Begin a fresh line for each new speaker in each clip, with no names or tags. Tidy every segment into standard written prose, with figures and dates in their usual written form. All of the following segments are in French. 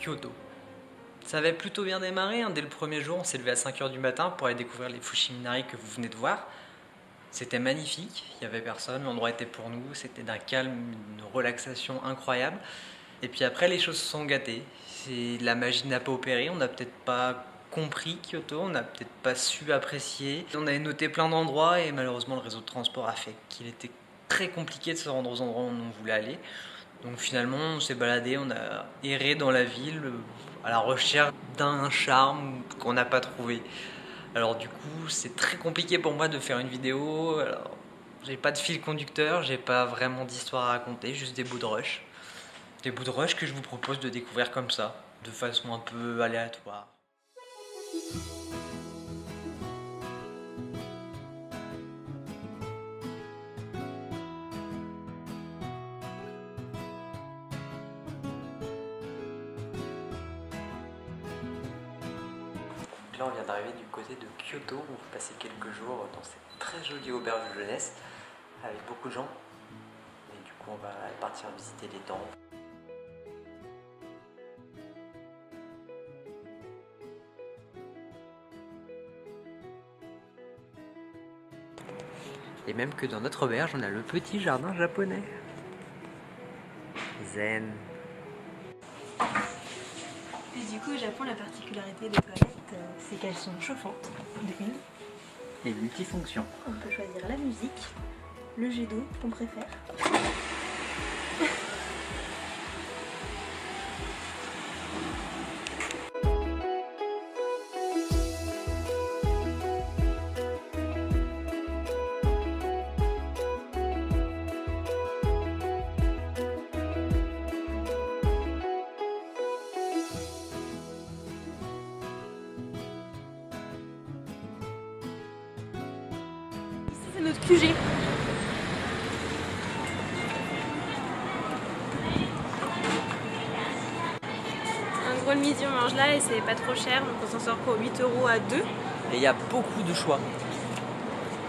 Kyoto. Ça avait plutôt bien démarré, hein. Dès le premier jour, on s'est levé à 5 h du matin pour aller découvrir les Fushimi-inari que vous venez de voir. C'était magnifique, il n'y avait personne, l'endroit était pour nous, c'était d'un calme, une relaxation incroyable. Et puis après, les choses se sont gâtées. La magie n'a pas opéré, on n'a peut-être pas compris Kyoto, on n'a peut-être pas su apprécier. On avait noté plein d'endroits et malheureusement, le réseau de transport a fait qu'il était très compliqué de se rendre aux endroits où on voulait aller. Donc finalement, on s'est baladé, on a erré dans la ville à la recherche d'un charme qu'on n'a pas trouvé. Alors du coup, c'est très compliqué pour moi de faire une vidéo. Alors, j'ai pas de fil conducteur, j'ai pas vraiment d'histoire à raconter, juste des bouts de rush. Des bouts de rush que je vous propose de découvrir comme ça, de façon un peu aléatoire. Là, on vient d'arriver du côté de Kyoto. On va passer quelques jours dans cette très jolie auberge de jeunesse avec beaucoup de gens. Et du coup, on va partir visiter les temples. Et même que dans notre auberge, on a le petit jardin japonais. Zen.
Et du coup, au Japon, la particularité des toilettes, c'est qu'elles sont chauffantes, d'une.
Et multifonction.
On peut choisir la musique, le jet d'eau qu'on préfère. C'est notre QG. Un gros midi on mange là et c'est pas trop cher, donc on s'en sort pour 8 € à 2.
Et il y a beaucoup de choix.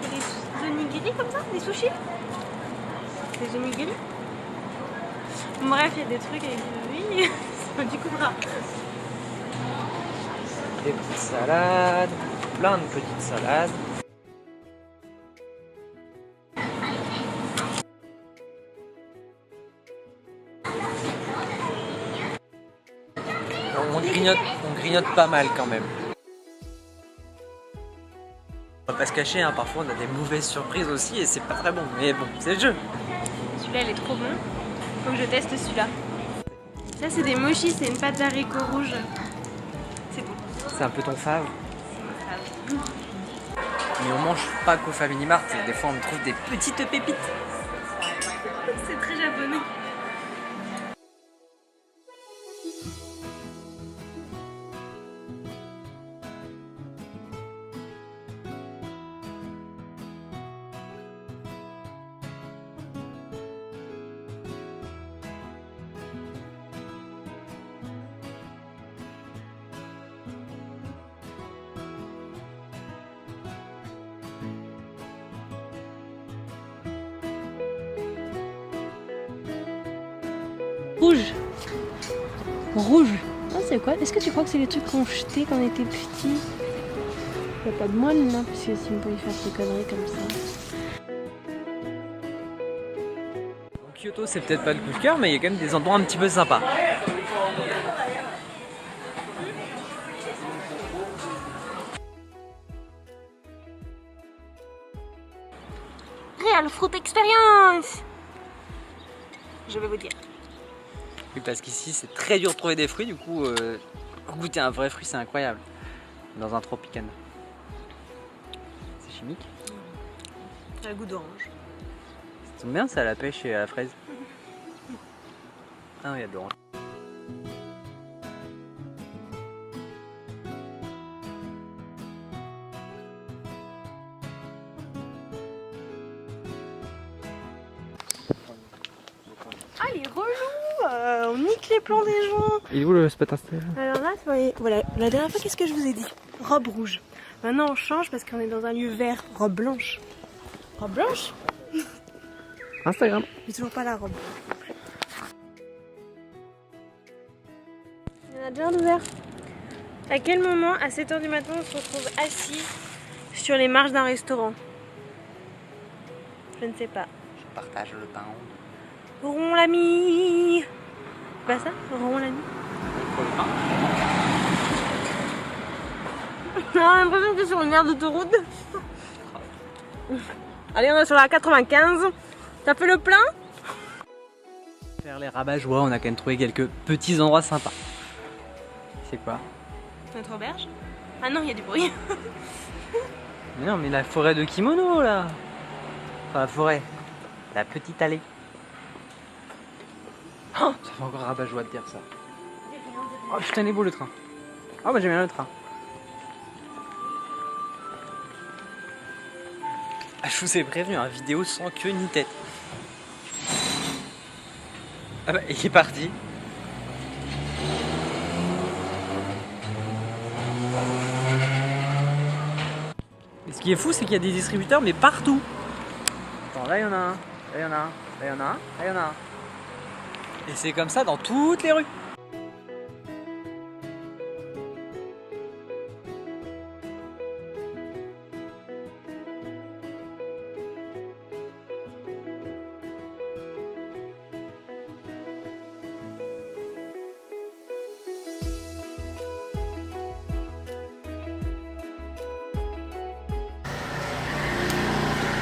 Des onigiri comme ça, des sushis. Des onigiri. Bref, il y a des trucs avec oui, on découvrira.
Des petites salades, plein de petites salades. On grignote pas mal quand même. On va pas se cacher, hein, parfois on a des mauvaises surprises aussi et c'est pas très bon. Mais bon, c'est le jeu.
Celui-là, il est trop bon. Faut que je teste celui-là. Ça, c'est des mochis, c'est une pâte d'haricots rouges. C'est bon.
C'est un peu ton fave.
C'est mon fave.
Mais on mange pas qu'au Family Mart, des fois on trouve des petites pépites.
C'est très japonais. Rouge. Rouge. Ah, c'est quoi? Est-ce que tu crois que c'est les trucs qu'on jetait quand on était petits? Il n'y a pas de moine là, parce que si on pouvait faire des conneries comme ça.
Donc, Kyoto, c'est peut-être pas le coup de cœur, mais il y a quand même des endroits un petit peu sympas.
Real Fruit Experience! Je vais vous dire.
Oui, parce qu'ici c'est très dur de trouver des fruits, du coup, goûter un vrai fruit c'est incroyable. Dans un Tropicana. C'est chimique.
Ça a le goût d'orange.
Ça tombe bien, c'est à la pêche et à la fraise. Ah, il y a de l'orange.
Ah, il est relou! On nique les plans des gens!
Il est où le spot installé?
Alors là, voilà, la dernière fois, qu'est-ce que je vous ai dit? Robe rouge. Maintenant, on change parce qu'on est dans un lieu vert. Robe blanche. Robe blanche?
Instagram.
J'ai toujours pas la robe. a déjà ouvert. À quel moment, à 7h du matin, on se retrouve assis sur les marches d'un restaurant? Je ne sais pas.
Je partage le pain.
Rond l'ami. Pas ça? Rond l'ami. On a l'impression que c'est sur une aire d'autoroute. Allez, on est sur la 95. T'as fait le plein?
Faire les rabat-joie, on a quand même trouvé quelques petits endroits sympas. C'est quoi?
Notre auberge? Ah non, il y a du bruit.
Mais non, mais la forêt de kimono là. Enfin, la forêt. La petite allée. Oh, ça fait encore rabat-joie de dire ça. Oh putain, il est beau le train. Oh, bah j'aime bien le train. Ah, je vous ai prévenu, un vidéo sans queue ni tête. Ah bah, il est parti. Et ce qui est fou, c'est qu'il y a des distributeurs, mais partout. Attends, là il y en a un, là il y en a un, là il y en a un, là il y en a un. Et c'est comme ça dans toutes les rues.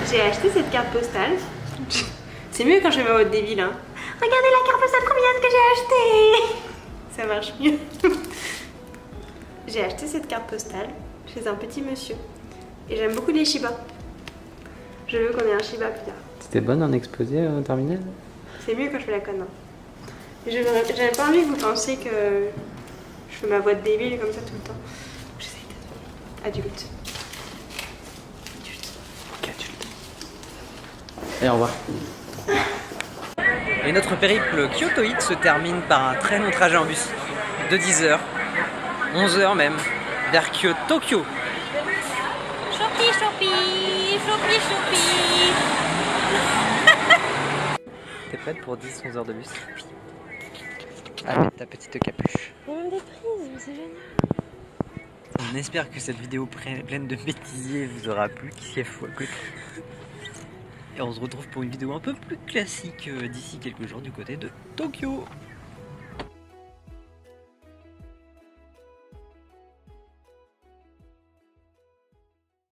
J'ai acheté cette carte postale. C'est mieux quand je fais ma voix de débile, hein. Regardez la carte postale trop mignonne que j'ai achetée. Ça marche mieux. J'ai acheté cette carte postale chez un petit monsieur. Et j'aime beaucoup les Shiba. Je veux qu'on ait un Shiba plus tard.
C'était bonne en exposé au terminal?
C'est mieux quand je fais la conne. J'avais pas envie que vous pensiez que je fais ma voix de débile comme ça tout le temps. J'essaie d'être adulte.
Et au revoir. Et notre périple kyotoïde se termine par un très long trajet en bus de 10h, 11h même, vers Tokyo.
Choupi, choupi, choupi, choupi.
T'es prête pour 10-11 heures de bus? Avec ta petite capuche.
Il y a même des prises, mais c'est génial.
On espère que cette vidéo pleine de bêtisiers vous aura plu, qui est fou à côté. Et on se retrouve pour une vidéo un peu plus classique d'ici quelques jours du côté de Tokyo.